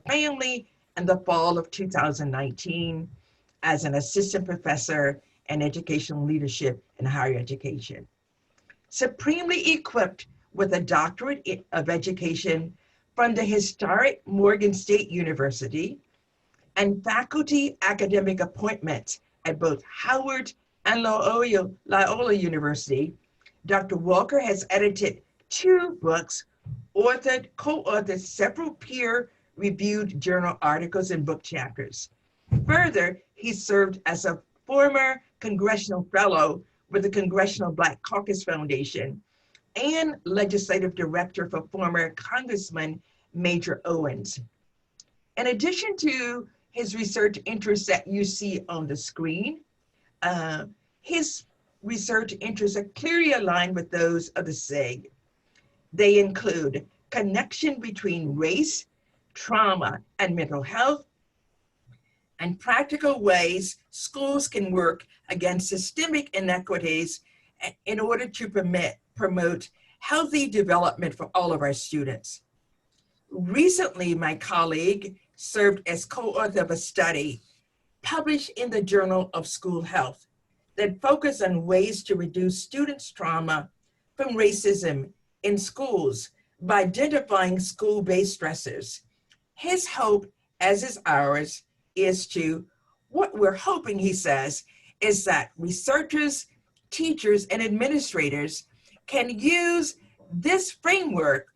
family in the fall of 2019 as an assistant professor in educational leadership and higher education. Supremely equipped with a doctorate of education from the historic Morgan State University and faculty academic appointments at both Howard and Loyola University, Dr. Walker has edited 2 books, co-authored several peer-reviewed journal articles and book chapters. Further, he served as a former congressional fellow with the Congressional Black Caucus Foundation and legislative director for former Congressman Major Owens. In addition to his research interests that you see on the screen, his research interests are clearly aligned with those of the SIG. They include connection between race, trauma, and mental health, and practical ways schools can work against systemic inequities in order to promote healthy development for all of our students. Recently, my colleague served as co-author of a study published in the Journal of School Health that focused on ways to reduce students' trauma from racism in schools by identifying school-based stressors. His hope, as is ours, is what we're hoping, he says, is that researchers, teachers, and administrators can use this framework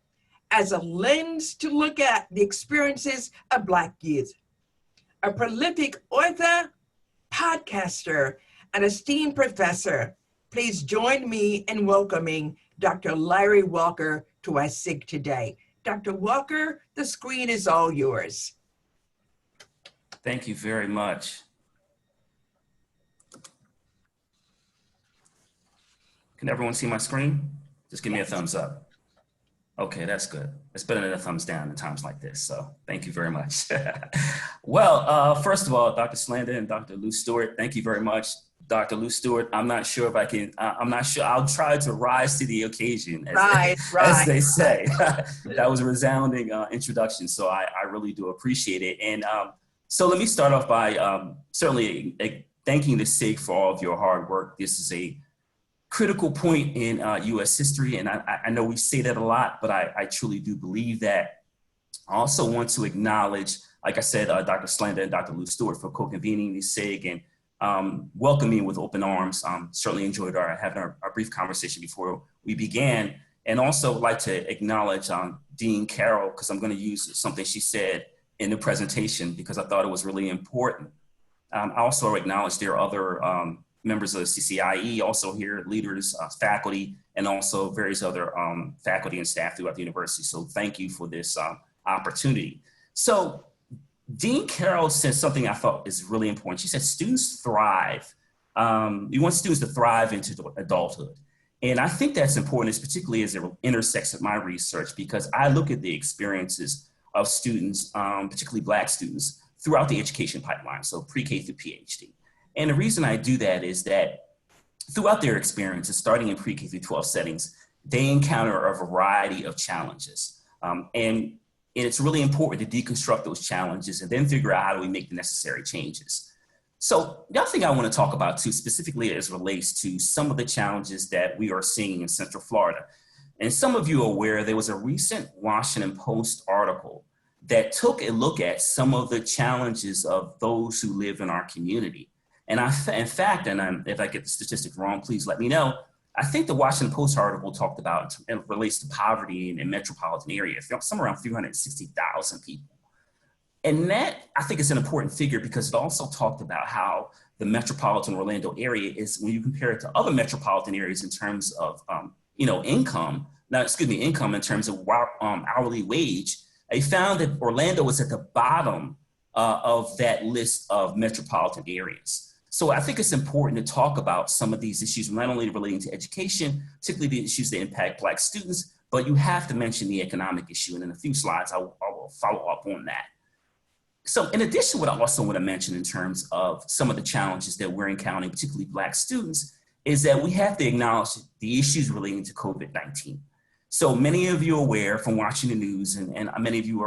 as a lens to look at the experiences of Black youth. A prolific author, podcaster, and esteemed professor, please join me in welcoming Dr. Larry Walker to our SIG today. Dr. Walker, the screen is all yours. Thank you very much. Can everyone see my screen? Just give me a thumbs up. Okay, that's good. It's better than a thumbs down in times like this, so thank you very much. Well, first of all, Dr. Slanda and Dr. Lue-Stewart, thank you very much. Dr. Lue-Stewart, I'm not sure if I can, I'm not sure, I'll try to rise to the occasion, as they say. That was a resounding introduction, so I really do appreciate it. And so let me start off by certainly thanking the SIG for all of your hard work. This is a critical point in US history, and I know we say that a lot, but I truly do believe that. I also want to acknowledge, like I said, Dr. Slanda and Dr. Lue-Stewart for co-convening the SIG and welcoming with open arms. Certainly enjoyed having our brief conversation before we began. And also like to acknowledge Dean Carroll, because I'm going to use something she said in the presentation because I thought it was really important. I also acknowledge there are other members of the CCIE, also here, leaders, faculty, and also various other faculty and staff throughout the university. So thank you for this opportunity. So Dean Carroll said something I thought is really important. She said, students thrive. We want students to thrive into adulthood. And I think that's important, particularly as it intersects with my research, because I look at the experiences of students, particularly Black students, throughout the education pipeline, so pre-K through PhD. And the reason I do that is that throughout their experiences, starting in pre-K through 12 settings, they encounter a variety of challenges. And it's really important to deconstruct those challenges and then figure out how do we make the necessary changes. So the other thing I want to talk about too, specifically as relates to some of the challenges that we are seeing in Central Florida. And some of you are aware there was a recent Washington Post article that took a look at some of the challenges of those who live in our community. And in fact, if I get the statistics wrong, please let me know. I think the Washington Post article talked about, and it relates to poverty in metropolitan areas, somewhere around 360,000 people. And that, I think, is an important figure because it also talked about how the metropolitan Orlando area is, when you compare it to other metropolitan areas in terms of, income in terms of hourly wage, they found that Orlando was at the bottom of that list of metropolitan areas. So I think it's important to talk about some of these issues, not only relating to education, particularly the issues that impact Black students, but you have to mention the economic issue. And in a few slides, I will follow up on that. So in addition, what I also want to mention in terms of some of the challenges that we're encountering, particularly Black students, is that we have to acknowledge the issues relating to COVID-19. So many of you are aware from watching the news, and many of you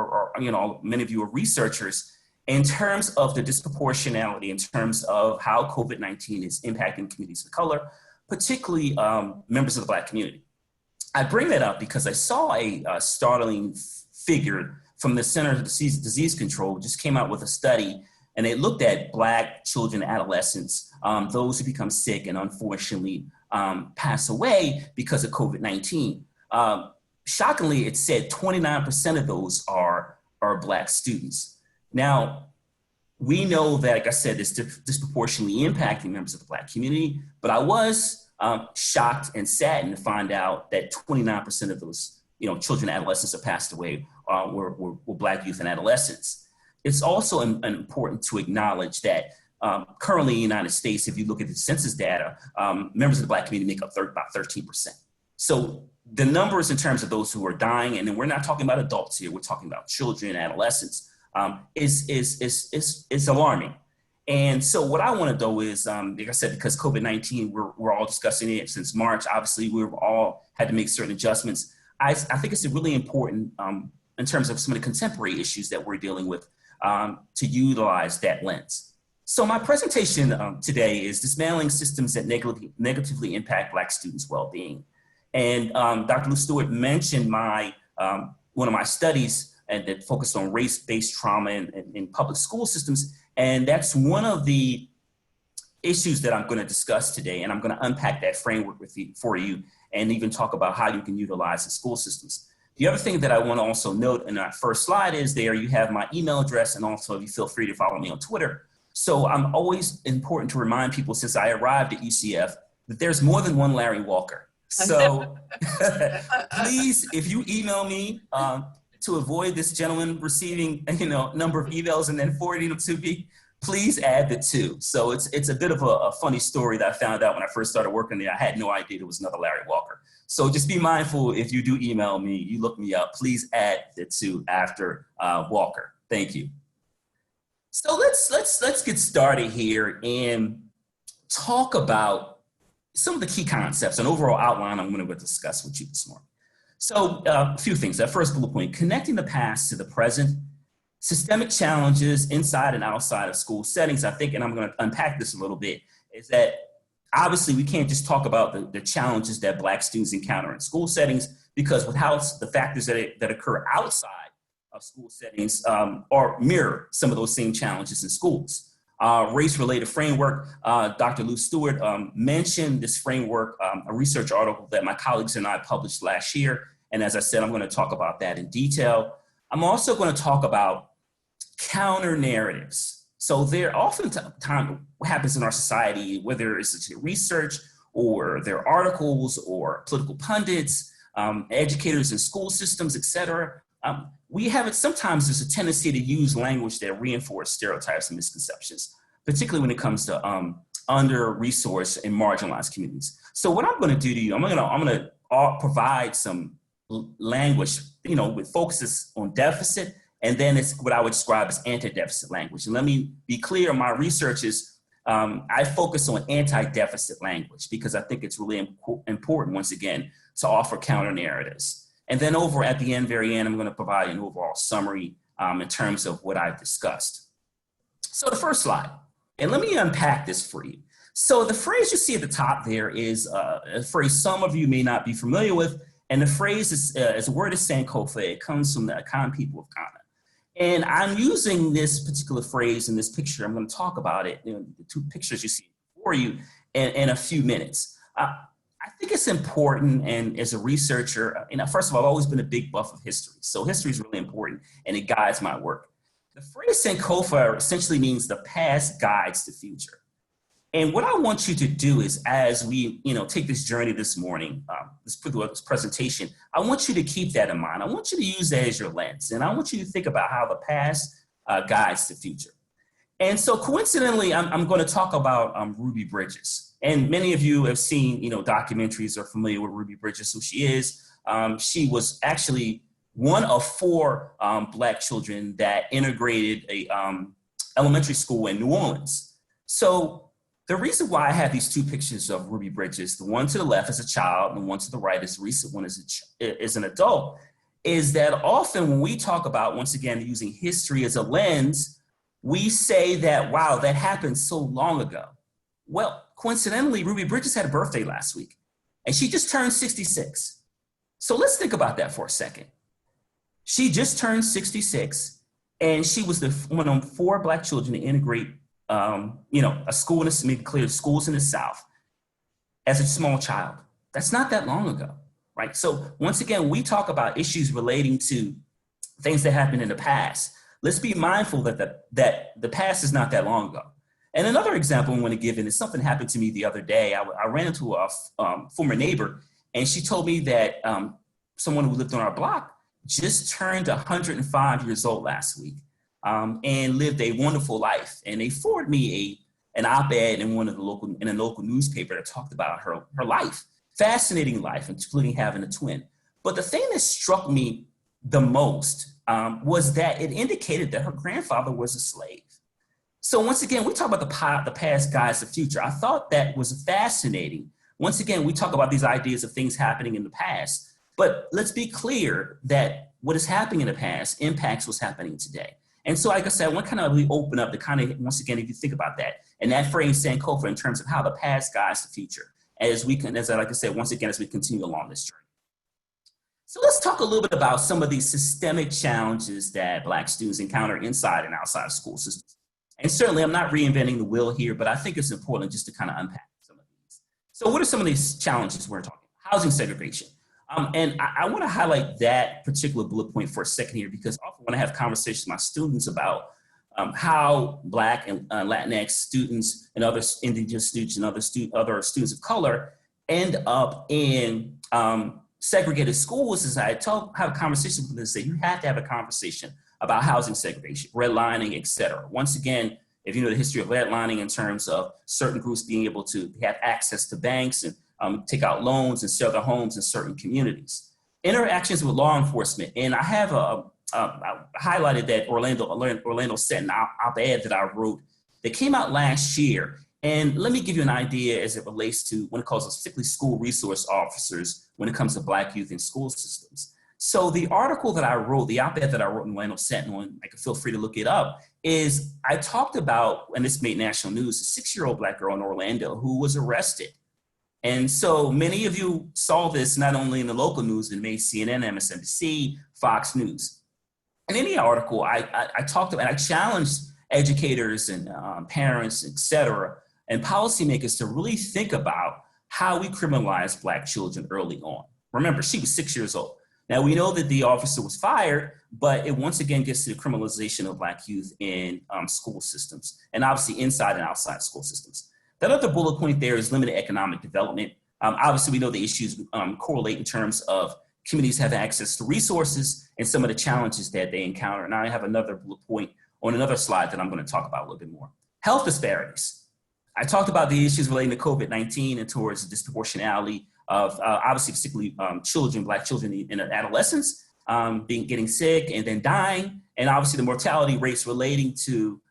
many of you are researchers in terms of the disproportionality in terms of how COVID-19 is impacting communities of color, particularly members of the Black community. I bring that up because I saw a startling figure from the Center for Disease Control just came out with a study, and they looked at Black children and adolescents, those who become sick and unfortunately pass away because of COVID-19. Shockingly, it said 29% of those are Black students. Now, we know that, like I said, it's disproportionately impacting members of the Black community, but I was shocked and saddened to find out that 29% of those children and adolescents that passed away were Black youth and adolescents. It's also important to acknowledge that currently in the United States, if you look at the census data, members of the Black community make up about 13%. So the numbers in terms of those who are dying, and then we're not talking about adults here, we're talking about children and adolescents, is alarming. And so what I want to do is, like I said, because COVID-19, we're all discussing it since March. Obviously, we've all had to make certain adjustments. I think it's really important in terms of some of the contemporary issues that we're dealing with to utilize that lens. So my presentation today is dismantling systems that negatively impact Black students' well-being. And Dr. Lue-Stewart mentioned one of my studies and that focused on race-based trauma in public school systems. And that's one of the issues that I'm going to discuss today. And I'm going to unpack that framework for you and even talk about how you can utilize the school systems. The other thing that I want to also note in that first slide is there you have my email address, and also you feel free to follow me on Twitter. So I'm always important to remind people since I arrived at UCF that there's more than one Larry Walker. So please, if you email me to avoid this gentleman receiving number of emails and then forwarding them to me, please add the two. So it's a bit of a funny story that I found out when I first started working there. I had no idea there was another Larry Walker. So just be mindful if you do email me, you look me up, please add the two after Walker. Thank you. So let's get started here and talk about some of the key concepts and overall outline I'm going to discuss with you this morning. So a few things. That first bullet point, connecting the past to the present, systemic challenges inside and outside of school settings. I think, and I'm going to unpack this a little bit, is that obviously we can't just talk about the challenges that Black students encounter in school settings, because without the factors that occur outside of school settings or mirror some of those same challenges in schools. Race-related framework, Dr. Lue-Stewart mentioned this framework, a research article that my colleagues and I published last year. And as I said, I'm going to talk about that in detail. I'm also going to talk about counter narratives. So there oftentimes happens in our society, whether it's research or there are articles or political pundits, educators in school systems, et cetera. We have sometimes there's a tendency to use language that reinforce stereotypes and misconceptions, particularly when it comes to under-resourced and marginalized communities. So what I'm going to do to you, I'm going to provide some language, with focuses on deficit, and then it's what I would describe as anti-deficit language. And let me be clear, my research is, I focus on anti-deficit language because I think it's really important, once again, to offer counter narratives. And then at the very end, I'm going to provide an overall summary in terms of what I've discussed. So the first slide, and let me unpack this for you. So the phrase you see at the top there is a phrase some of you may not be familiar with, and the phrase is the word is Sankofa. It comes from the Akan people of Ghana. And I'm using this particular phrase in this picture. I'm going to talk about it, the two pictures you see before you in a few minutes. I think it's important, and as a researcher, first of all, I've always been a big buff of history. So history is really important, and it guides my work. The phrase Sankofa essentially means the past guides the future. And what I want you to do is, as we take this journey this morning, this presentation, I want you to keep that in mind. I want you to use that as your lens, and I want you to think about how the past guides the future. And so coincidentally, I'm going to talk about Ruby Bridges. And many of you have seen, documentaries or familiar with Ruby Bridges, who she is. She was actually one of 4 Black children that integrated a elementary school in New Orleans. So The reason why I have these two pictures of Ruby Bridges, the one to the left is a child and the one to the right is the recent one is an adult, is that often when we talk about, once again, using history as a lens, we say that, wow, that happened so long ago. Well, coincidentally, Ruby Bridges had a birthday last week and she just turned 66. So let's think about that for a second. She just turned 66 and she was one of 4 Black children to integrate a school in the, make it clear, schools in the South as a small child. That's not that long ago, right? So once again, we talk about issues relating to things that happened in the past. Let's be mindful that the past is not that long ago. And another example I want to give, and it's something happened to me the other day. I ran into a former neighbor, and she told me that someone who lived on our block just turned 105 years old last week. And lived a wonderful life. And they forwarded me an op-ed in a local newspaper that talked about her life, fascinating life, including having a twin. But the thing that struck me the most was that it indicated that her grandfather was a slave. So once again, we talk about the past guides the future. I thought that was fascinating. Once again, we talk about these ideas of things happening in the past, but let's be clear that what is happening in the past impacts what's happening today. And so, like I said, I want to kind of really open up to kind of, once again, if you think about that, and that phrase, Sankofa, in terms of how the past guides the future, like I said, once again, as we continue along this journey. So let's talk a little bit about some of these systemic challenges that Black students encounter inside and outside of school systems. And certainly, I'm not reinventing the wheel here, but I think it's important just to kind of unpack some of these. So what are some of these challenges we're talking about? Housing segregation. And I want to highlight that particular bullet point for a second here, because often when I have conversations with my students about how Black and Latinx students and other indigenous students and other students of color end up in segregated schools, is I have a conversation with them and say, you have to have a conversation about housing segregation, redlining, et cetera. Once again, if you know the history of redlining in terms of certain groups being able to have access to banks and take out loans and sell their homes in certain communities. Interactions with law enforcement, and I have I highlighted that Orlando Sentinel op-ed that I wrote that came out last year. And let me give you an idea as it relates to when it calls us particularly school resource officers when it comes to Black youth in school systems. So the article that I wrote, the op-ed that I wrote in Orlando Sentinel, and I can feel free to look it up, is I talked about, and this made national news, a 6-year-old Black girl in Orlando who was arrested. And so many of you saw this not only in the local news, but maybe CNN, MSNBC, Fox News. And in the article, I talked about, I challenged educators and parents, et cetera, and policymakers to really think about how we criminalize Black children early on. Remember, she was 6 years old. Now, we know that the officer was fired, but it once again gets to the criminalization of Black youth in school systems, and obviously inside and outside school systems. That other bullet point there is limited economic development. Obviously, we know the issues correlate in terms of communities having access to resources and some of the challenges that they encounter. And I have another bullet point on another slide that I'm going to talk about a little bit more. Health disparities. I talked about the issues relating to COVID-19 and towards the disproportionality of obviously particularly children, Black children in adolescence, getting sick and then dying, and obviously the mortality rates relating to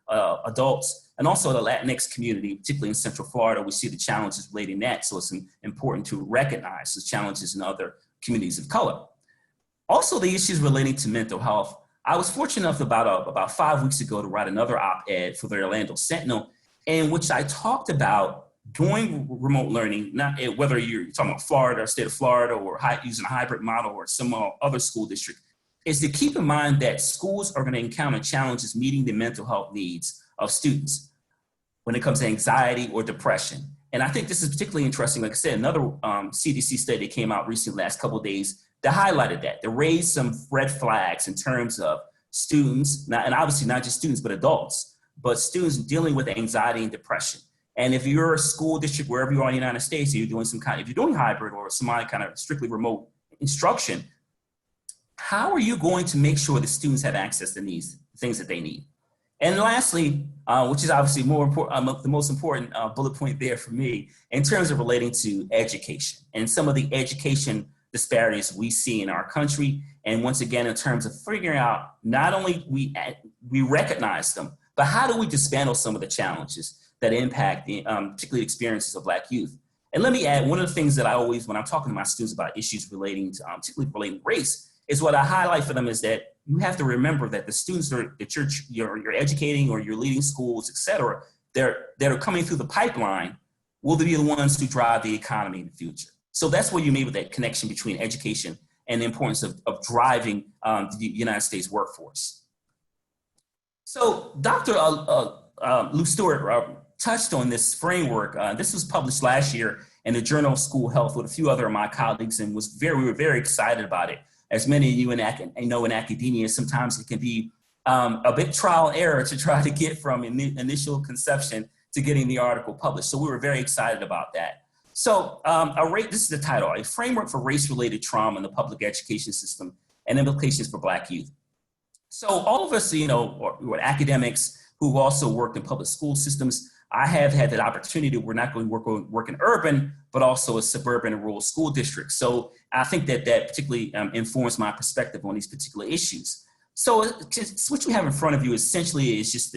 adults, and also the Latinx community, particularly in Central Florida. We see the challenges relating to that, so it's important to recognize the challenges in other communities of color. Also, the issues relating to mental health. I was fortunate enough about 5 weeks ago to write another op-ed for the Orlando Sentinel, in which I talked about doing remote learning, not whether you're talking about Florida, state of Florida, or using a hybrid model or some other school district, is to keep in mind that schools are going to encounter challenges meeting the mental health needs of students when it comes to anxiety or depression. And I think this is particularly interesting. Like I said, another CDC study that came out recently, last couple of days, that highlighted that raised some red flags in terms of students, and obviously not just students, but adults, but students dealing with anxiety and depression. And if you're a school district, wherever you are in the United States, you're doing if you're doing hybrid or some kind of strictly remote instruction, how are you going to make sure the students have access to these things that they need? And lastly, which is obviously more important, the most important bullet point there for me, in terms of relating to education and some of the education disparities we see in our country. And once again, in terms of figuring out, not only we recognize them, but how do we dismantle some of the challenges? that impact the particularly experiences of Black youth. And let me add, one of the things that I always, when I'm talking to my students about issues relating to, particularly relating to race, is what I highlight for them is that you have to remember that the students that you're educating or you're leading schools, et cetera, that are coming through the pipeline will be the ones who drive the economy in the future. So that's where you made with that connection between education and the importance of driving the United States workforce. So Dr. Lue-Stewart touched on this framework. This was published last year in the Journal of School Health with a few other of my colleagues, and we were very excited about it. As many of you know in academia, sometimes it can be a bit trial and error to try to get from initial conception to getting the article published. So we were very excited about that. So this is the title, A Framework for Race-Related Trauma in the Public Education System and Implications for Black Youth. So all of us, we're academics who've also worked in public school systems. I have had that opportunity. We're not going to work in urban, but also a suburban and rural school district. So I think that particularly informs my perspective on these particular issues. So what you have in front of you essentially is just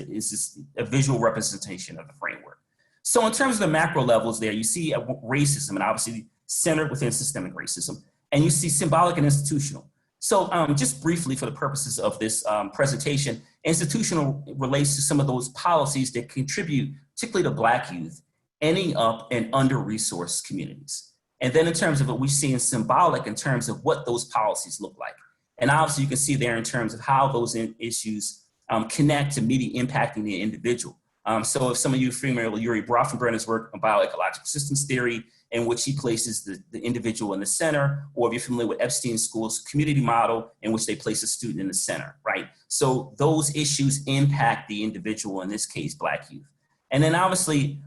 a visual representation of the framework. So in terms of the macro levels there, you see racism, and obviously centered within systemic racism, and you see symbolic and institutional. So just briefly for the purposes of this presentation, institutional relates to some of those policies that contribute particularly to Black youth ending up in under-resourced communities. And then in terms of what we see in symbolic, in terms of what those policies look like. And obviously you can see there in terms of how those issues connect to immediately impacting the individual. So if some of you are familiar with Uri Brofenbrenner's work about ecological systems theory, in which he places the individual in the center, or if you're familiar with Epstein School's community model, in which they place a student in the center, right? So those issues impact the individual, in this case, Black youth. And then obviously,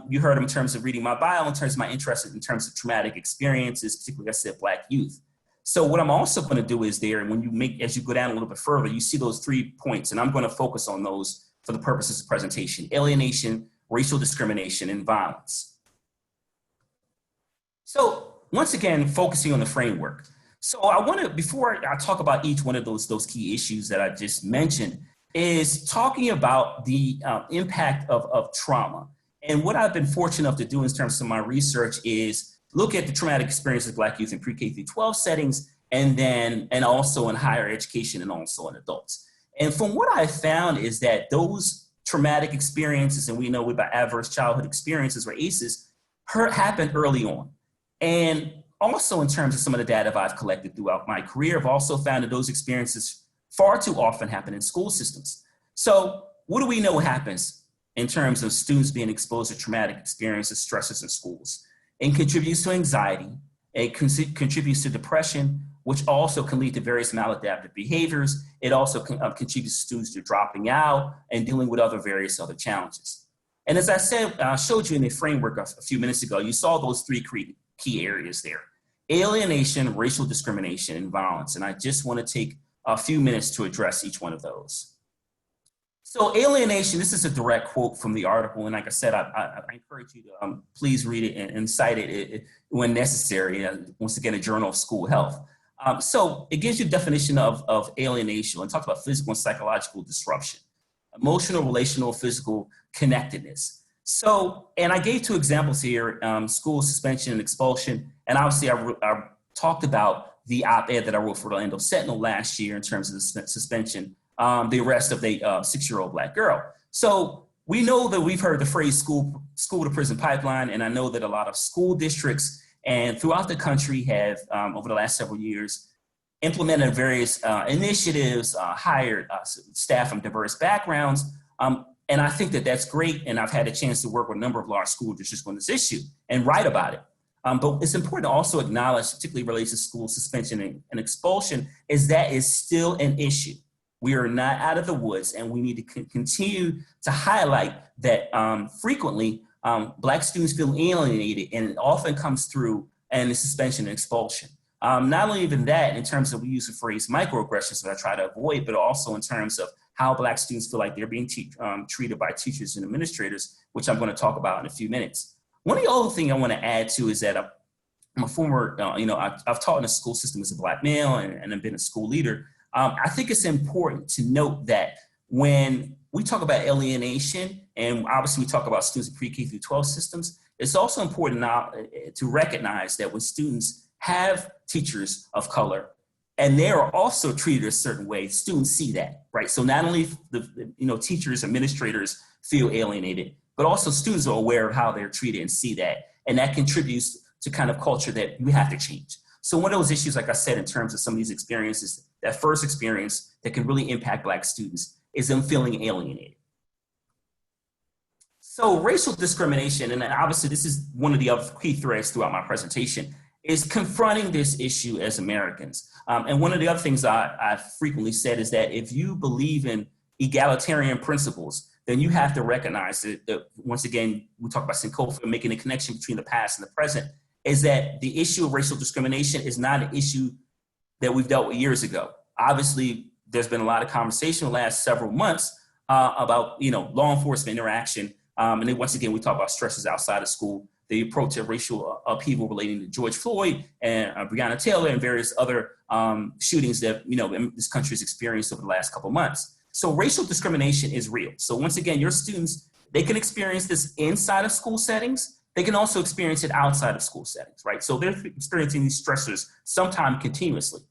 you heard in terms of reading my bio, in terms of my interest in terms of traumatic experiences, particularly, like I said, Black youth. So what I'm also gonna do is there, and as you go down a little bit further, you see those 3 points, and I'm gonna focus on those for the purposes of presentation: alienation, racial discrimination, and violence. So once again, focusing on the framework. So I want to, before I talk about each one of those key issues that I just mentioned, is talking about the impact of trauma. And what I've been fortunate enough to do in terms of my research is look at the traumatic experiences of Black youth in pre-K through 12 settings, and also in higher education and also in adults. And from what I found is that those traumatic experiences, and we know about adverse childhood experiences or ACEs, happen early on. And also in terms of some of the data I've collected throughout my career, I've also found that those experiences far too often happen in school systems. So what do we know happens in terms of students being exposed to traumatic experiences, stresses in schools? It contributes to anxiety, it contributes to depression, which also can lead to various maladaptive behaviors. It also contributes students to dropping out and dealing with various other challenges. And as I said, I showed you in the framework a few minutes ago, you saw those 3 key areas there: alienation, racial discrimination, and violence. And I just want to take a few minutes to address each one of those. So alienation, this is a direct quote from the article. And like I said, I encourage you to please read it and cite it when necessary. Once again, a Journal of School Health. So it gives you a definition of alienation and talks about physical and psychological disruption, emotional, relational, physical connectedness. So, and I gave 2 examples here, school suspension and expulsion. And obviously I talked about the op-ed that I wrote for the Orlando Sentinel last year in terms of the suspension, the arrest of the 6-year-old Black girl. So we know that we've heard the phrase school to prison pipeline, and I know that a lot of school districts and throughout the country have, over the last several years, implemented various initiatives, hired staff from diverse backgrounds. And I think that that's great. And I've had a chance to work with a number of large school districts on this issue and write about it. But it's important to also acknowledge, particularly related to school suspension and expulsion, is that is still an issue. We are not out of the woods, and we need to continue to highlight that frequently Black students feel alienated, and it often comes through in the suspension and expulsion. Not only even that, in terms of, we use the phrase microaggressions that I try to avoid, but also in terms of how Black students feel like they're being treated by teachers and administrators, which I'm going to talk about in a few minutes. One of the other things I want to add to is that I'm a former, I've taught in a school system as a Black male and I've been a school leader. I think it's important to note that when we talk about alienation, and obviously we talk about students in pre-K through 12 systems, it's also important now to recognize that when students have teachers of color and they are also treated a certain way, students see that, right? So not only the teachers, administrators feel alienated, but also students are aware of how they're treated and see that. And that contributes to kind of culture that we have to change. So one of those issues, like I said, in terms of some of these experiences, that first experience that can really impact Black students is them feeling alienated. So racial discrimination, and obviously this is one of the other key threads throughout my presentation, is confronting this issue as Americans. And one of the other things I've frequently said is that if you believe in egalitarian principles, then you have to recognize that once again, we talk about Sankofa, making a connection between the past and the present, is that the issue of racial discrimination is not an issue that we've dealt with years ago. Obviously, there's been a lot of conversation in the last several months about law enforcement interaction. And then once again, we talk about stresses outside of school, the approach of racial upheaval relating to George Floyd and Breonna Taylor and various other shootings that this country has experienced over the last couple of months. So racial discrimination is real. So once again, your students, they can experience this inside of school settings. They can also experience it outside of school settings, right? So they're experiencing these stressors sometimes continuously.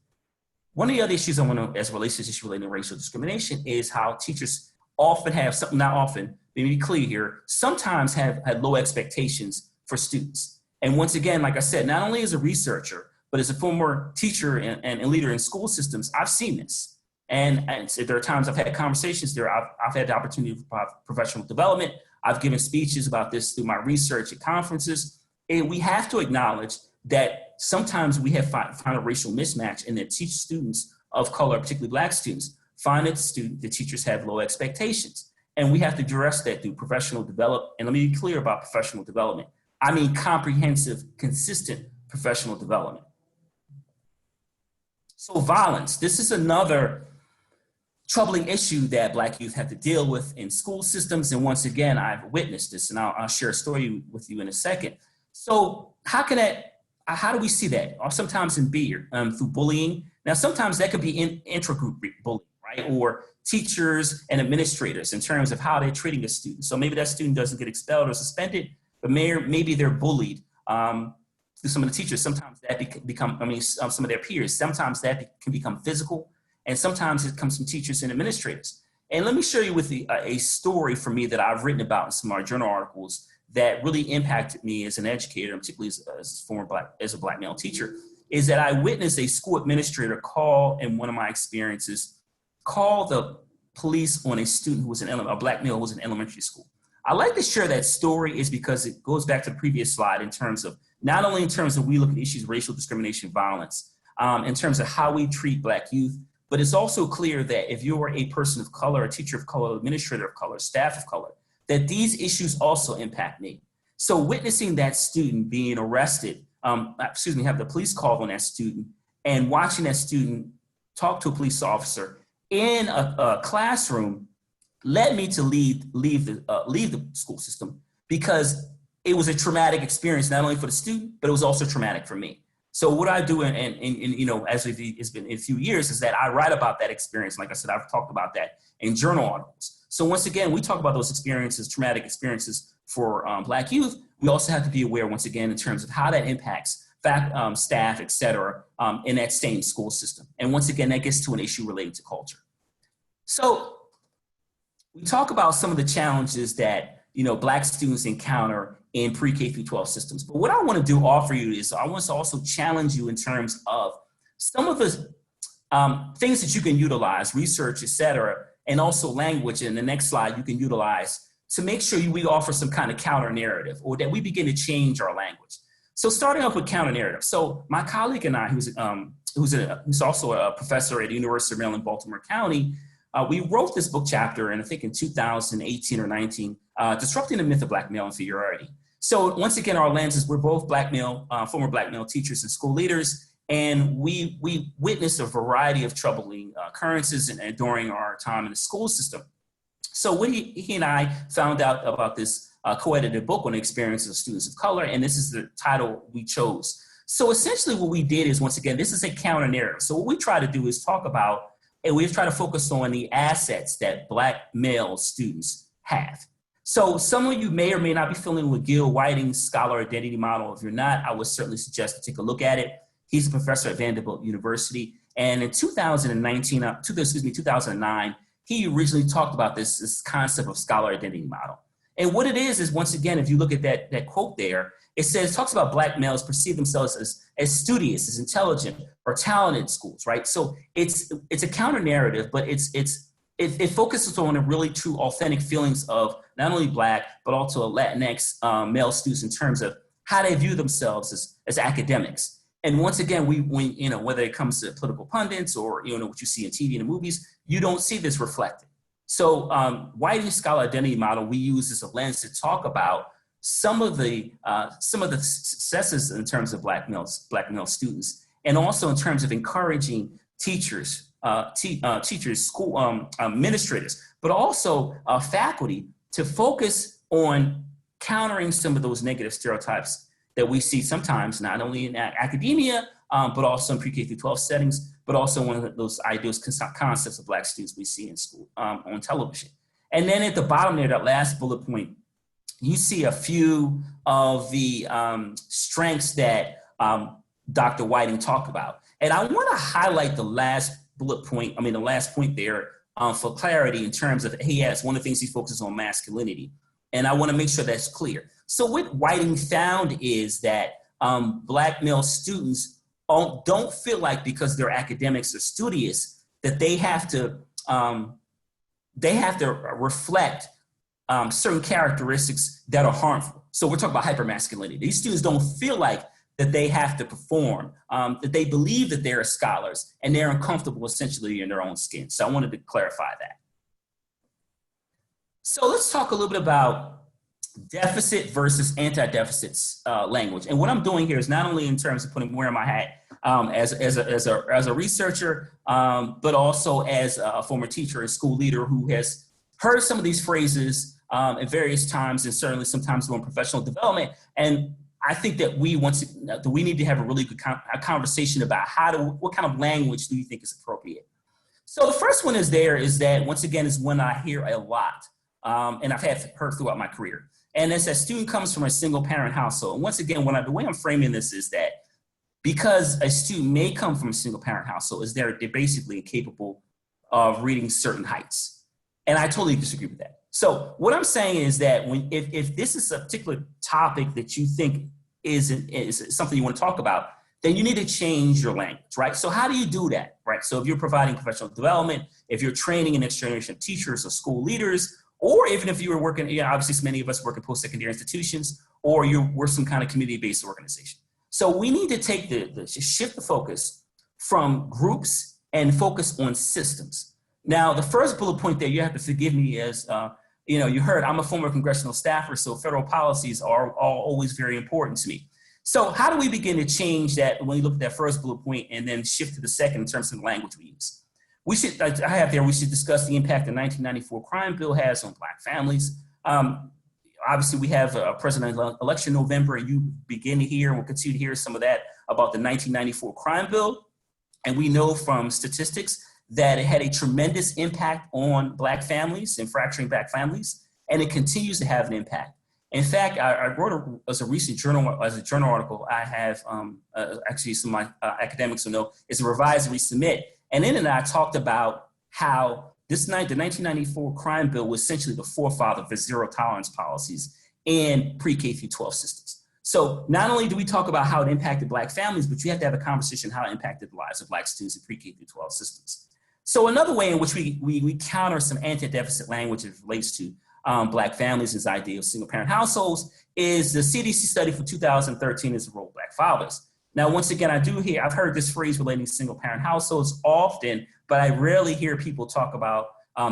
One of the other issues I want to, as relates to this issue relating to racial discrimination, is how teachers often have, not often, let me be clear here, sometimes have low expectations for students. And once again, like I said, not only as a researcher, but as a former teacher and leader in school systems, I've seen this. And there are times I've had conversations there. I've had the opportunity for professional development. I've given speeches about this through my research at conferences. And we have to acknowledge that sometimes we have found a racial mismatch in that students of color, particularly Black students, find that the teachers have low expectations. And we have to address that through professional development. And let me be clear about professional development. I mean comprehensive, consistent professional development. So violence, this is another troubling issue that Black youth have to deal with in school systems. And once again, I've witnessed this, and I'll share a story with you in a second. So how do we see that? Or sometimes in beer, through bullying. Now, sometimes that could be intragroup bullying, right? Or teachers and administrators in terms of how they're treating a student. So maybe that student doesn't get expelled or suspended, but maybe they're bullied through some of the teachers. Sometimes that some of their peers, sometimes that can become physical, and sometimes it comes from teachers and administrators. And let me show you with a story for me that I've written about in some of our journal articles that really impacted me as an educator, and particularly as a Black male teacher, is that I witnessed a school administrator call, in one of my experiences, call the police on a student who was a Black male who was in elementary school. I like to share that story is because it goes back to the previous slide in terms of, not only in terms of we look at issues of racial discrimination, violence, in terms of how we treat Black youth, but it's also clear that if you're a person of color, a teacher of color, administrator of color, staff of color, that these issues also impact me. So witnessing that student being arrested, have the police call on that student, and watching that student talk to a police officer in a classroom led me to leave the school system, because it was a traumatic experience, not only for the student, but it was also traumatic for me. So what I do, as it's been in a few years, is that I write about that experience. Like I said, I've talked about that in journal articles. So once again, we talk about those experiences, traumatic experiences for Black youth. We also have to be aware, once again, in terms of how that impacts staff, et cetera, in that same school system. And once again, that gets to an issue related to culture. So we talk about some of the challenges that Black students encounter in pre-K through 12 systems. But what I want to offer you is I want to also challenge you in terms of some of the things that you can utilize, research, et cetera, and also language. In the next slide, you can utilize to make sure we offer some kind of counter narrative, or that we begin to change our language. So starting off with counter narrative. So my colleague and I, who's also a professor at the University of Maryland, Baltimore County, we wrote this book chapter, and I think in 2018 or 19, Disrupting the Myth of Black Male Inferiority. So once again, our lenses, we're both former Black male teachers and school leaders, and we witnessed a variety of troubling occurrences during our time in the school system. So when he and I found out about this co-edited book on the experiences of students of color, and this is the title we chose. So essentially what we did is, once again, this is a counter narrative. So what we try to do is talk about and we've tried to focus on the assets that Black male students have. So some of you may or may not be familiar with Gil Whiting's scholar identity model. If you're not, I would certainly suggest to take a look at it. He's a professor at Vanderbilt University. And in 2009, he originally talked about this concept of scholar identity model. And what it is once again, if you look at that quote there, talks about Black males perceive themselves as studious, as intelligent, or talented in schools, right? So it's a counter narrative, but it focuses on the really true, authentic feelings of not only Black, but also Latinx male students in terms of how they view themselves as academics. And once again, whether it comes to political pundits or what you see in TV and movies, you don't see this reflected. So Whiting's scholar identity model we use as a lens to talk about some of the successes in terms of Black male students, and also in terms of encouraging teachers, school administrators, but also faculty to focus on countering some of those negative stereotypes that we see sometimes, not only in academia, but also in pre-K through 12 settings, but also one of those ideals, concepts of Black students we see in school on television. And then at the bottom there, that last bullet point, you see a few of the strengths that Dr. Whiting talked about. And I want to highlight the last bullet point, the last point there for clarity in terms of, one of the things he focuses on masculinity. And I want to make sure that's clear. So what Whiting found is that Black male students don't feel like because their academics are studious that they have to reflect certain characteristics that are harmful. So we're talking about hypermasculinity. These students don't feel like that they have to perform, that they believe that they're scholars and they're uncomfortable essentially in their own skin. So I wanted to clarify that. So let's talk a little bit about deficit versus anti-deficits language. And what I'm doing here is not only in terms of wearing my hat as a researcher, but also as a former teacher and school leader who has heard some of these phrases at various times, and certainly sometimes during professional development. And I think that we need to have a really good conversation about what kind of language do you think is appropriate? So the first one is that once again is one I hear a lot, and I've heard throughout my career. And as a student comes from a single parent household. And once again, the way I'm framing this is that because a student may come from a single parent household, they're basically incapable of reading certain heights. And I totally disagree with that. So what I'm saying is that if this is a particular topic that you think is something you want to talk about, then you need to change your language, right? So how do you do that, right? So if you're providing professional development, if you're training the next generation of teachers or school leaders, or even if you were working, obviously many of us work in post-secondary institutions, or we're some kind of community-based organization. So we need to shift the focus from groups and focus on systems. Now, the first bullet point there, you have to forgive me as, you heard I'm a former congressional staffer, so federal policies are always very important to me. So how do we begin to change that when you look at that first bullet point and then shift to the second in terms of the language we use? We should discuss the impact the 1994 crime bill has on Black families. Obviously, we have a presidential election in November, and you begin to hear and will continue to hear some of that about the 1994 crime bill. And we know from statistics that it had a tremendous impact on Black families and fracturing Black families, and it continues to have an impact. In fact, I wrote as a journal article. I have actually some of my academics will know it's a revised and resubmit. And in it, I talked about how the 1994 crime bill was essentially the forefather for zero tolerance policies in pre-K through 12 systems. So not only do we talk about how it impacted Black families, but you have to have a conversation how it impacted the lives of Black students in pre-K through 12 systems. So another way in which we counter some anti-deficit language as it relates to Black families, this idea of single-parent households, is the CDC study from 2013 is the role of Black fathers. Now, once again, I've heard this phrase relating to single-parent households often, but I rarely hear people talk about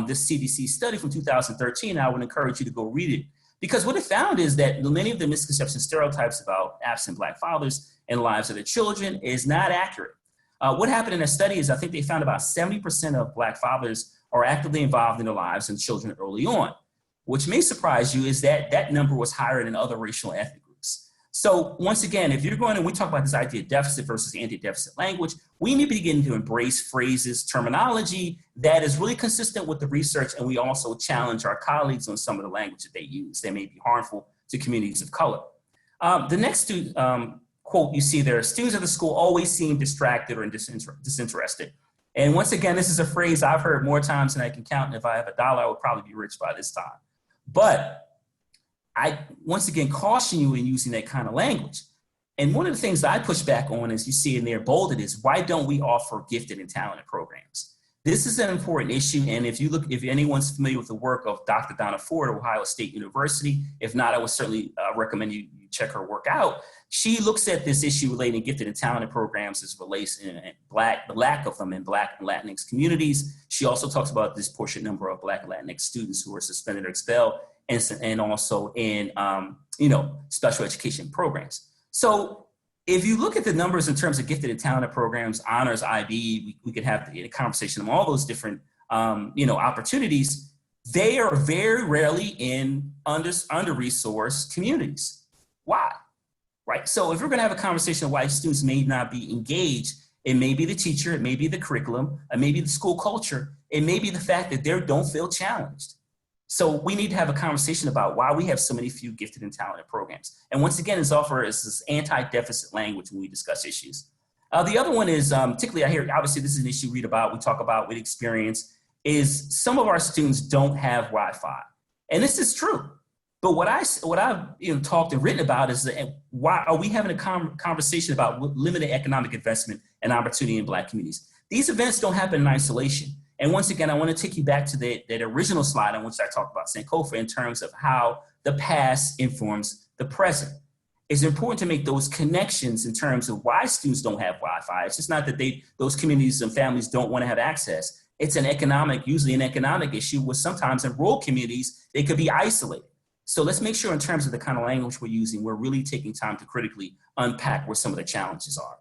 this CDC study from 2013. I would encourage you to go read it, because what it found is that many of the misconceptions and stereotypes about absent Black fathers and the lives of their children is not accurate. What happened in that study is I think they found about 70% of Black fathers are actively involved in their lives and children early on. Which may surprise you is that that number was higher than other racial and ethnic groups. So once again, if you're going to, we talk about this idea of deficit versus anti-deficit language, we need to begin to embrace phrases, terminology that is really consistent with the research, and we also challenge our colleagues on some of the language that they use. They may be harmful to communities of color. The next quote you see there, students of the school always seem distracted or disinterested. And once again, this is a phrase I've heard more times than I can count, and if I have $1, I would probably be rich by this time. But I, once again, caution you in using that kind of language. And one of the things that I push back on, as you see in there bolded, is why don't we offer gifted and talented programs? This is an important issue, and if anyone's familiar with the work of Dr. Dena at Ohio State University, if not, I would certainly recommend you check her work out. She looks at this issue relating gifted and talented programs as relates in the lack of them in Black and Latinx communities. She also talks about this disproportionate number of Black and Latinx students who are suspended or expelled, and also in special education programs. So if you look at the numbers in terms of gifted and talented programs, honors, IB, we could have a conversation on all those different opportunities. They are very rarely in under-resourced communities. Why? Right? So if we're going to have a conversation of why students may not be engaged, it may be the teacher, it may be the curriculum, it may be the school culture, it may be the fact that they don't feel challenged. So we need to have a conversation about why we have so many few gifted and talented programs. And once again, it's offered as this anti-deficit language when we discuss issues. The other one is, particularly I hear, obviously this is an issue we talk about, we experience, is some of our students don't have Wi-Fi. And this is true. But what I've talked and written about is why are we having a conversation about limited economic investment and opportunity in Black communities? These events don't happen in isolation. And once again, I want to take you back to that original slide on which I talked about Sankofa in terms of how the past informs the present. It's important to make those connections in terms of why students don't have Wi-Fi. It's just not that those communities and families don't want to have access. It's usually an economic issue where sometimes in rural communities, they could be isolated. So let's make sure in terms of the kind of language we're using, we're really taking time to critically unpack where some of the challenges are.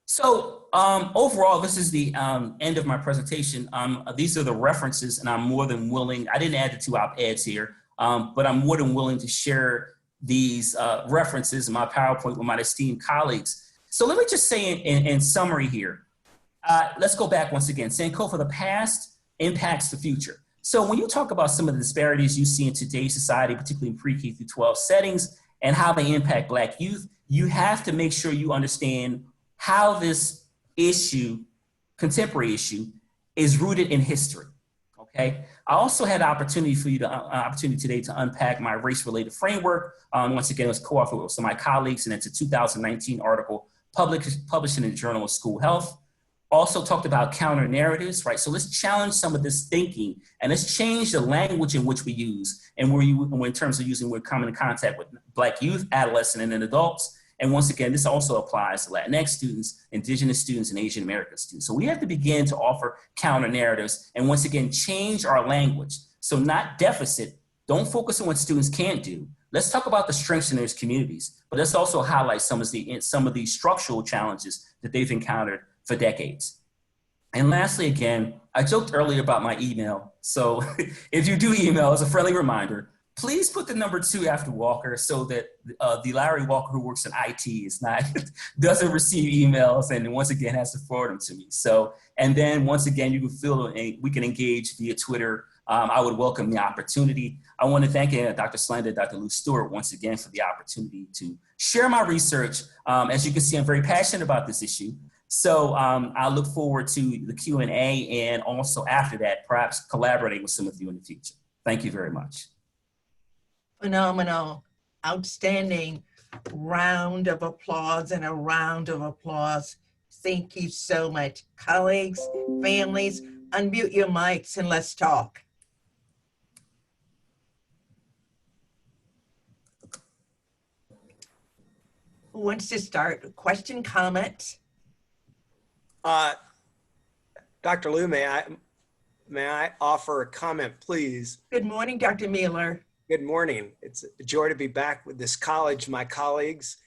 So overall, this is the end of my presentation. These are the references, and I'm more than willing, I didn't add the 2 op-eds here, but I'm more than willing to share these references in my PowerPoint with my esteemed colleagues. So let me just say in summary here, let's go back once again. Sankofa, the past impacts the future. So when you talk about some of the disparities you see in today's society, particularly in pre-K through 12 settings, and how they impact Black youth, you have to make sure you understand how this issue, contemporary issue, is rooted in history, okay? I also had an opportunity for you today to unpack my race-related framework. Once again, it was co-authored with some of my colleagues, and it's a 2019 article published in the Journal of School Health. Also talked about counter narratives, right? So let's challenge some of this thinking, and let's change the language in which we use, and in terms of using, we're coming in contact with Black youth, adolescent, and then adults. And once again, this also applies to Latinx students, Indigenous students, and Asian American students. So we have to begin to offer counter narratives and once again, change our language. So not deficit, don't focus on what students can't do. Let's talk about the strengths in those communities, but let's also highlight some of the structural challenges that they've encountered for decades. And lastly, again, I joked earlier about my email. So if you do email, as a friendly reminder, please put the number 2 after Walker so that the Larry Walker who works in IT doesn't receive emails and once again has to forward them to me. So, and then once again, you can we can engage via Twitter. I would welcome the opportunity. I want to thank Dr. Slanda, Dr. Lue-Stewart once again for the opportunity to share my research. As you can see, I'm very passionate about this issue. So I look forward to the Q&A and also after that, perhaps collaborating with some of you in the future. Thank you very much. Phenomenal, outstanding round of applause and a round of applause. Thank you so much. Colleagues, families, unmute your mics and let's talk. Who wants to start? Question, comment? Dr. Lue, may I offer a comment, please? Good morning, Dr. Mueller. Good morning. It's a joy to be back with this college, my colleagues.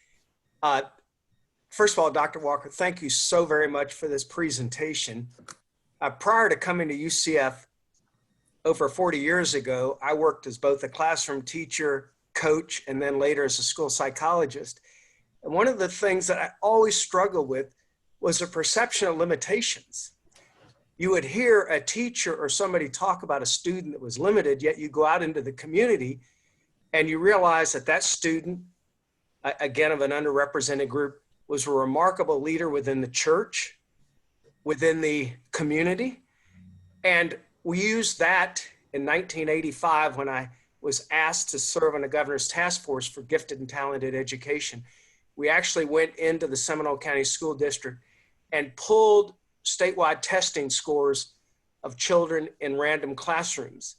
First of all, Dr. Walker, thank you so very much for this presentation. Prior to coming to UCF over 40 years ago, I worked as both a classroom teacher coach and then later as a school psychologist. And one of the things that I always struggled with was the perception of limitations. You would hear a teacher or somebody talk about a student that was limited, yet you go out into the community and you realize that that student, again, of an underrepresented group, was a remarkable leader within the church, within the community. And we used that in 1985 when I was asked to serve on the governor's task force for gifted and talented education. We actually went into the Seminole County School District and pulled statewide testing scores of children in random classrooms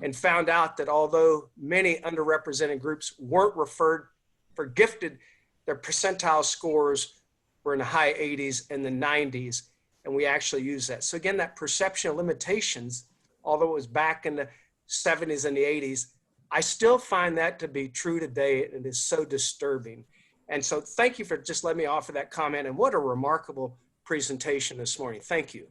and found out that although many underrepresented groups weren't referred for gifted, their percentile scores were in the high 80s and the 90s, and we actually use that. So again, that perception of limitations, although it was back in the 70s and the 80s, I still find that to be true today, and it is so disturbing. And so thank you for just letting me offer that comment, and what a remarkable presentation this morning. Thank you.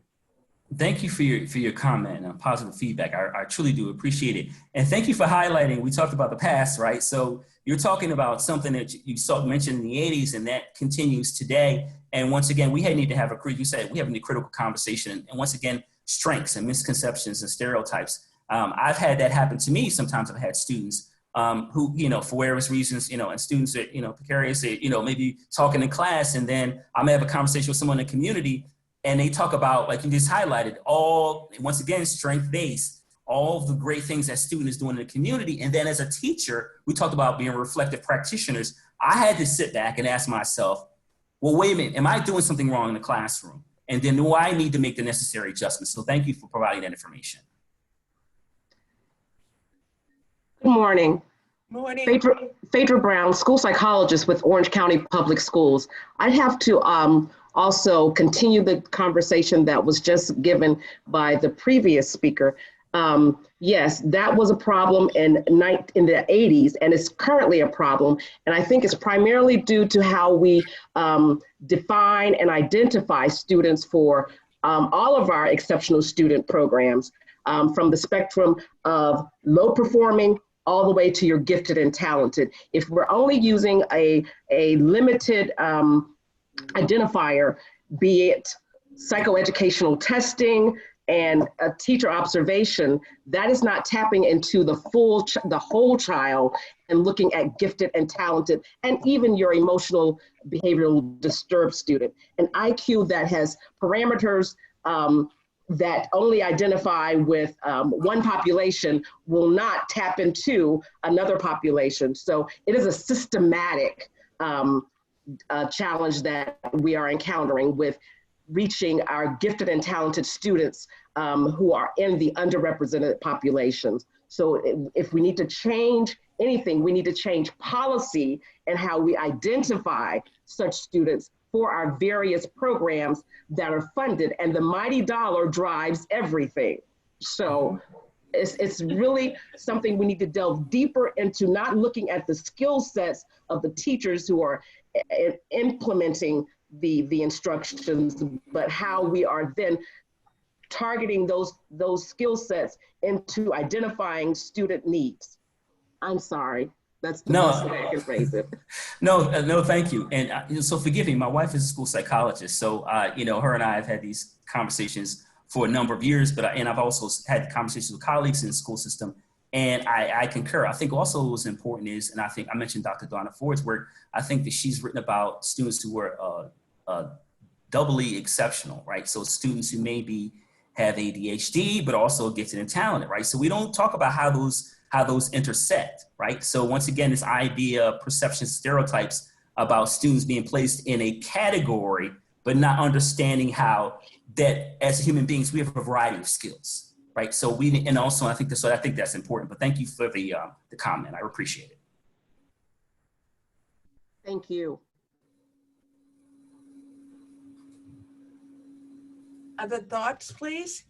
Thank you for your comment and positive feedback. I truly do appreciate it. And thank you for highlighting, we talked about the past, right? So you're talking about something that you saw mentioned in the 80s and that continues today. And once again, we need to have you said we have a critical conversation. And once again, strengths and misconceptions and stereotypes. I've had that happen to me. Sometimes I've had students who, for various reasons, and students that, precarious, maybe talking in class, and then I may have a conversation with someone in the community and they talk about, like you just highlighted, once again, strength-based, all of the great things that student is doing in the community. And then as a teacher, we talked about being reflective practitioners. I had to sit back and ask myself, well, wait a minute, am I doing something wrong in the classroom? And then do I need to make the necessary adjustments? So thank you for providing that information. Good morning. Morning. Phaedra Brown, school psychologist with Orange County Public Schools. I have to also continue the conversation that was just given by the previous speaker. Yes, that was a problem in the 80s, and it's currently a problem. And I think it's primarily due to how we define and identify students for all of our exceptional student programs, from the spectrum of low performing all the way to your gifted and talented. If we're only using a limited identifier, be it psychoeducational testing and a teacher observation, that is not tapping into the whole child and looking at gifted and talented, and even your emotional behavioral disturbed student. An IQ that has parameters that only identify with one population will not tap into another population. So it is a systematic challenge that we are encountering with reaching our gifted and talented students who are in the underrepresented populations. So if we need to change anything, we need to change policy and how we identify such students for our various programs that are funded, and the mighty dollar drives everything. So it's really something we need to delve deeper into, not looking at the skill sets of the teachers who are implementing the instructions, but how we are then targeting those skill sets into identifying student needs. I'm sorry. That's the best way I can phrase it. No, thank you. And so forgive me, my wife is a school psychologist. So, her and I have had these conversations for a number of years, and I've also had conversations with colleagues in the school system. And I concur. I think also what's important is, and I think I mentioned Dr. Donna Ford's work, I think that she's written about students who were doubly exceptional, right? So students who maybe have ADHD, but also gifted and talented, right? So we don't talk about how those intersect, right? So once again, this idea of perception stereotypes about students being placed in a category, but not understanding how that as human beings, we have a variety of skills, right? So I think that's important, but thank you for the comment. I appreciate it. Thank you. Other thoughts, please?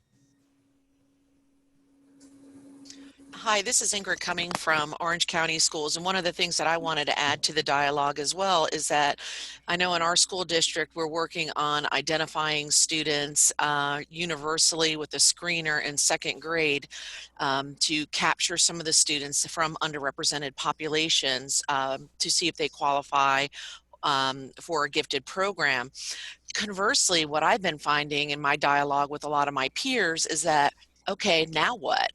Hi, this is Ingrid coming from Orange County Schools. And one of the things that I wanted to add to the dialogue as well is that I know in our school district, we're working on identifying students universally with a screener in second grade to capture some of the students from underrepresented populations to see if they qualify for a gifted program. Conversely, what I've been finding in my dialogue with a lot of my peers is that, okay, now what?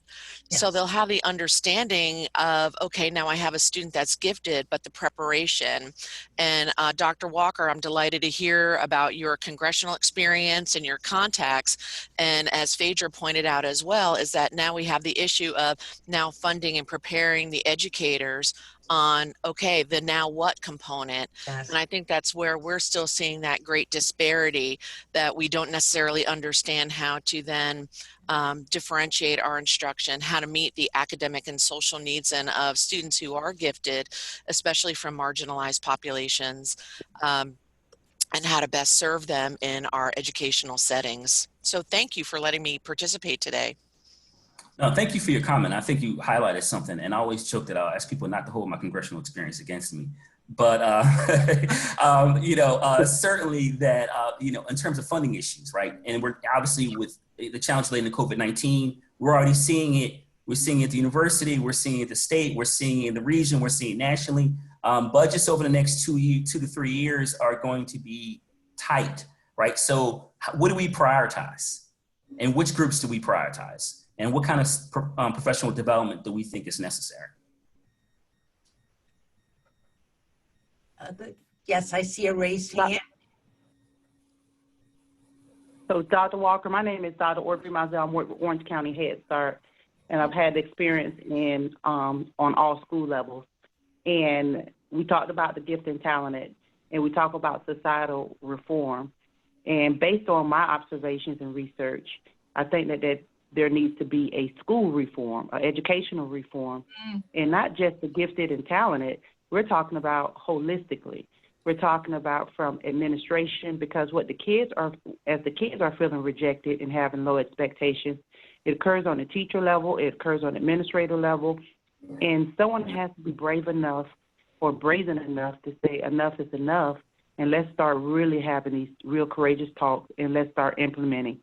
Yes. So they'll have the understanding of, okay, now I have a student that's gifted, but the preparation. And Dr. Walker, I'm delighted to hear about your congressional experience and your contacts. And as Phaedra pointed out as well, is that now we have the issue of now funding and preparing the educators on, okay, the now what component. Yes. And I think that's where we're still seeing that great disparity, that we don't necessarily understand how to then differentiate our instruction, how to meet the academic and social needs and of students who are gifted, especially from marginalized populations, and how to best serve them in our educational settings. So thank you for letting me participate today. No, thank you for your comment. I think you highlighted something, and I always joke that I'll ask people not to hold my congressional experience against me. But, certainly that, in terms of funding issues, right? And we're obviously with the challenge related to COVID-19, we're already seeing it. We're seeing it at the university, we're seeing it at the state, we're seeing it in the region, we're seeing it nationally. Budgets over the next 2 to 3 years are going to be tight, right? So what do we prioritize? And which groups do we prioritize? And what kind of professional development do we think is necessary? Yes, I see a raised hand. So Dr. Walker, my name is Dr. Audrey Mazel. I'm with Orange County Head Start, and I've had experience in on all school levels. And we talked about the gifted and talented, and we talk about societal reform. And based on my observations and research, I think that there needs to be a school reform, an educational reform, and not just the gifted and talented. We're talking about holistically. We're talking about from administration, because as the kids are feeling rejected and having low expectations, it occurs on the teacher level, it occurs on the administrator level, and someone has to be brave enough or brazen enough to say enough is enough, and let's start really having these real courageous talks, and let's start implementing.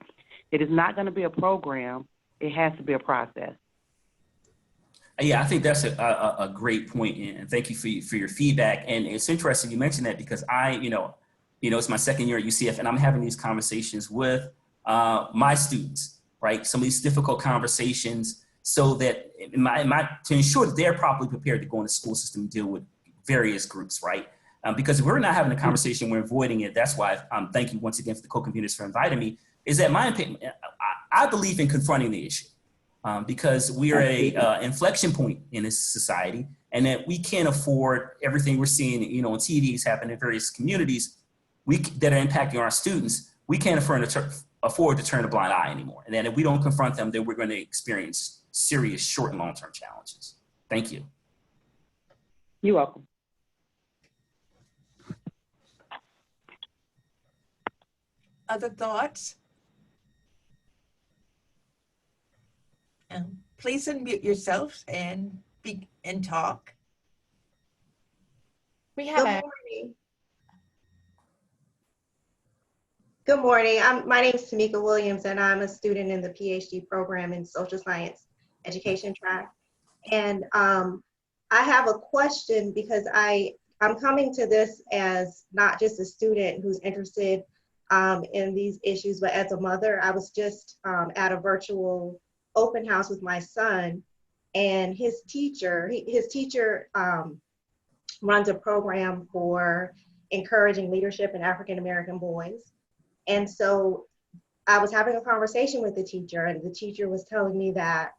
It is not going to be a program. It has to be a process. Yeah, I think that's a great point, and thank you for your feedback. And it's interesting you mentioned that, because it's my second year at UCF, and I'm having these conversations with my students, right? Some of these difficult conversations, so that to ensure that they're properly prepared to go in the school system and deal with various groups, right? Because if we're not having a conversation, we're avoiding it. That's why thank you once again for the co-conveners for inviting me. Is that my opinion? I believe in confronting the issue. Because we are at an inflection point in this society, and that we can't afford everything we're seeing, on TVs happen in various communities that are impacting our students. We can't afford to turn a blind eye anymore. And then if we don't confront them, then we're going to experience serious short and long-term challenges. Thank you. You're welcome. Other thoughts? Please unmute yourselves and speak and talk. We have Good morning. Good morning. My name is Tamika Williams, and I'm a student in the PhD program in social science education track. And I have a question, because I'm coming to this as not just a student who's interested in these issues, but as a mother. I was just at a virtual open house with my son, and his teacher runs a program for encouraging leadership in African American boys. And so I was having a conversation with the teacher, and the teacher was telling me that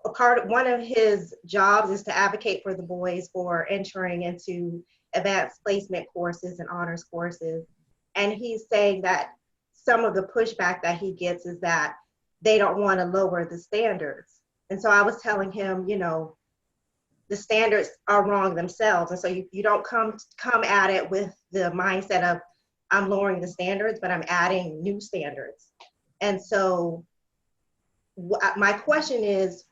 one of his jobs is to advocate for the boys for entering into advanced placement courses and honors courses. And he's saying that some of the pushback that he gets is that they don't want to lower the standards. And so I was telling him, the standards are wrong themselves. And so you don't come at it with the mindset of, I'm lowering the standards, but I'm adding new standards. And so my question is,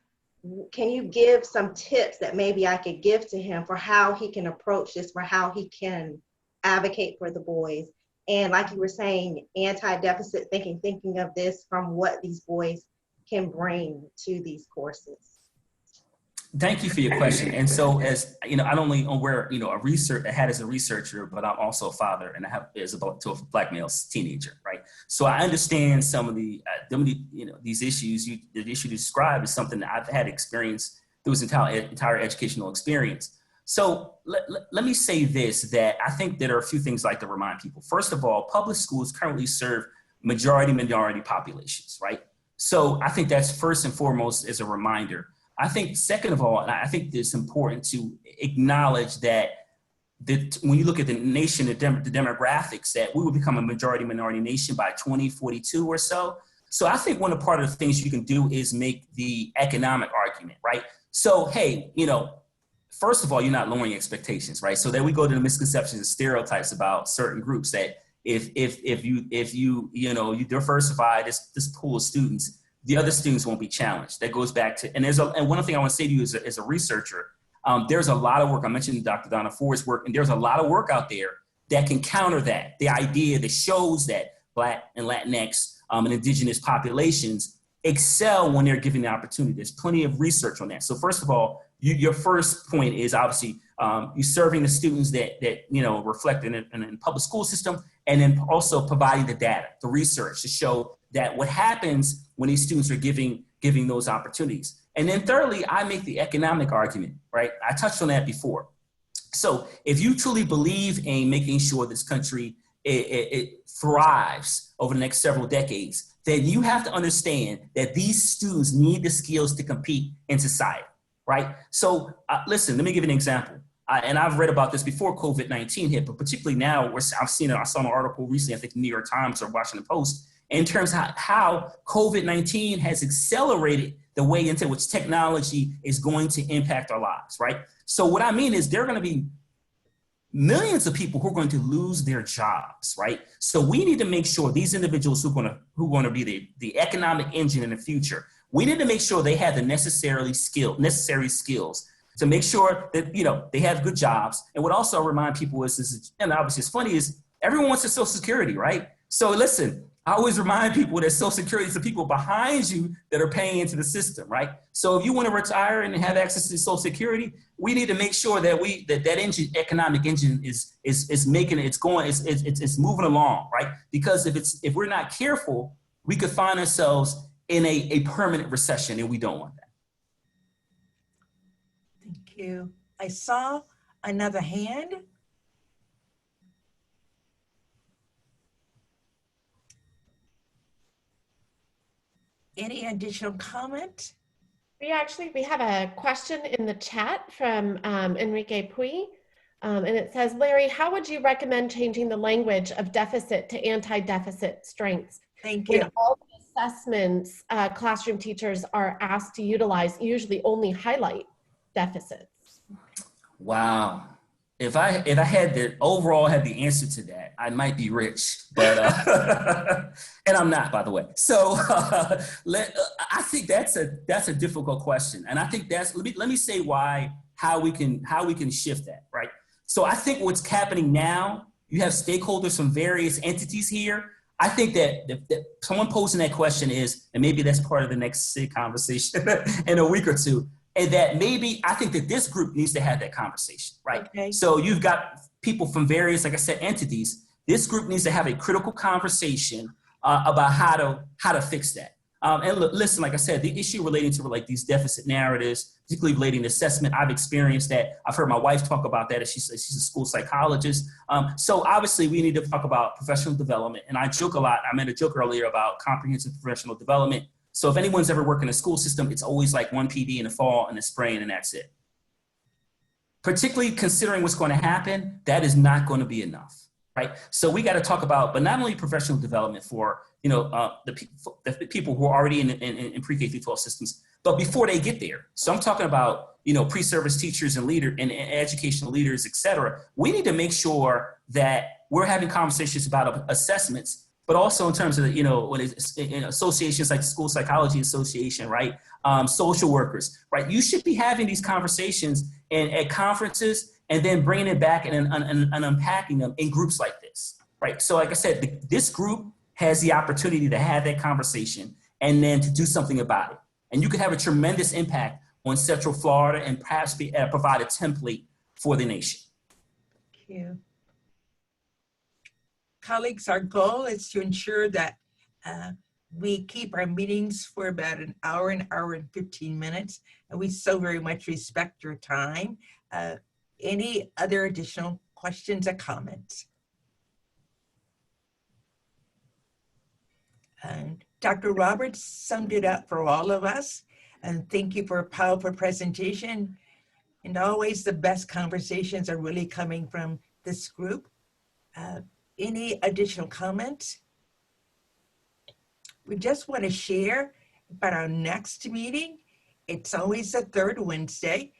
can you give some tips that maybe I could give to him for how he can approach this, for how he can advocate for the boys? And like you were saying, anti-deficit thinking of this from what these boys can bring to these courses. Thank you for your question. And so, as you know, I don't only wear a research hat as a researcher, but I'm also a father, and I have to a black male teenager, right? So I understand some of the these issues. The issue you described is something that I've had experience through this entire educational experience. So let me say this: that I think there are a few things I'd like to remind people. First of all, public schools currently serve minority populations, right? So I think that's first and foremost as a reminder. I think second of all, and I think it's important to acknowledge that when you look at the nation, the demographics, that we will become a minority nation by 2042 or so. So I think one of part of the things you can do is make the economic argument, right? So, hey, first of all, you're not lowering expectations, right? So then we go to the misconceptions and stereotypes about certain groups that if you diversify this pool of students, the other students won't be challenged. That goes back to, and one thing I want to say to you as a researcher, there's a lot of work. I mentioned Dr. Donna Ford's work, and there's a lot of work out there that can counter that. The idea that shows that Black and Latinx and indigenous populations excel when they're given the opportunity. There's plenty of research on that. So first of all, your first point is obviously you serving the students that reflect in the public school system, and then also providing the data, the research to show that what happens when these students are giving those opportunities. And then thirdly, I make the economic argument, right? I touched on that before. So if you truly believe in making sure this country it thrives over the next several decades, then you have to understand that these students need the skills to compete in society, right? So listen, let me give you an example. And I've read about this before COVID-19 hit, but particularly now, I saw an article recently, I think the New York Times or Washington Post, in terms of how COVID-19 has accelerated the way into which technology is going to impact our lives, right? So what I mean is there are going to be millions of people who are going to lose their jobs, right? So we need to make sure these individuals who are going to be the economic engine in the future, we need to make sure they have the necessary skills to make sure that they have good jobs. And what also I remind people is, and obviously it's funny, is everyone wants their Social Security, right? So listen, I always remind people that Social Security is the people behind you that are paying into the system, right? So if you want to retire and have access to Social Security, we need to make sure that that engine, economic engine, is making it, it's moving along, right? Because if we're not careful, we could find ourselves in a permanent recession, and we don't want that. Thank you. I saw another hand. Any additional comment? We have a question in the chat from Enrique Puy, and it says, Larry, how would you recommend changing the language of deficit to anti-deficit strengths? Thank you. When all the assessments classroom teachers are asked to utilize usually only highlight deficits. Wow. If I had the answer to that, I might be rich, but and I'm not, by the way. So I think that's a difficult question, and I think let me say how we can shift that, right? So I think what's happening now, you have stakeholders from various entities here. I think that someone posing that question is, and maybe that's part of the next conversation in a week or two. And that maybe I think that this group needs to have that conversation, right? Okay. So you've got people from various, like I said, entities. This group needs to have a critical conversation about how to fix that. And listen, like I said, the issue relating to like these deficit narratives, particularly relating to assessment, I've experienced that. I've heard my wife talk about that as she's a school psychologist. So obviously we need to talk about professional development. And I joke a lot. I made a joke earlier about comprehensive professional development. So if anyone's ever worked in a school system, it's always like one PD in the fall and the spring, and that's it. Particularly considering what's going to happen, that is not going to be enough, right? So we got to talk about, but not only professional development for the people who are already in pre-K through 12 systems, but before they get there. So I'm talking about pre-service teachers and educational leaders, et cetera. We need to make sure that we're having conversations about assessments, but also in terms of, you know, when it's in associations like the School Psychology Association, right? Social workers, right? You should be having these conversations at conferences and then bringing it back and unpacking them in groups like this, right? So like I said, this group has the opportunity to have that conversation and then to do something about it. And you could have a tremendous impact on Central Florida and perhaps provide a template for the nation. Thank you. Colleagues, our goal is to ensure that we keep our meetings for about an hour and 15 minutes, and we so very much respect your time. Any other additional questions or comments? And Dr. Roberts summed it up for all of us, and thank you for a powerful presentation. And always the best conversations are really coming from this group. Any additional comments? We just want to share about our next meeting. It's always the third Wednesday.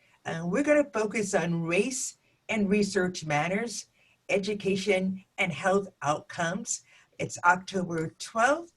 We're going to focus on race and research matters, education and health outcomes. It's October 12th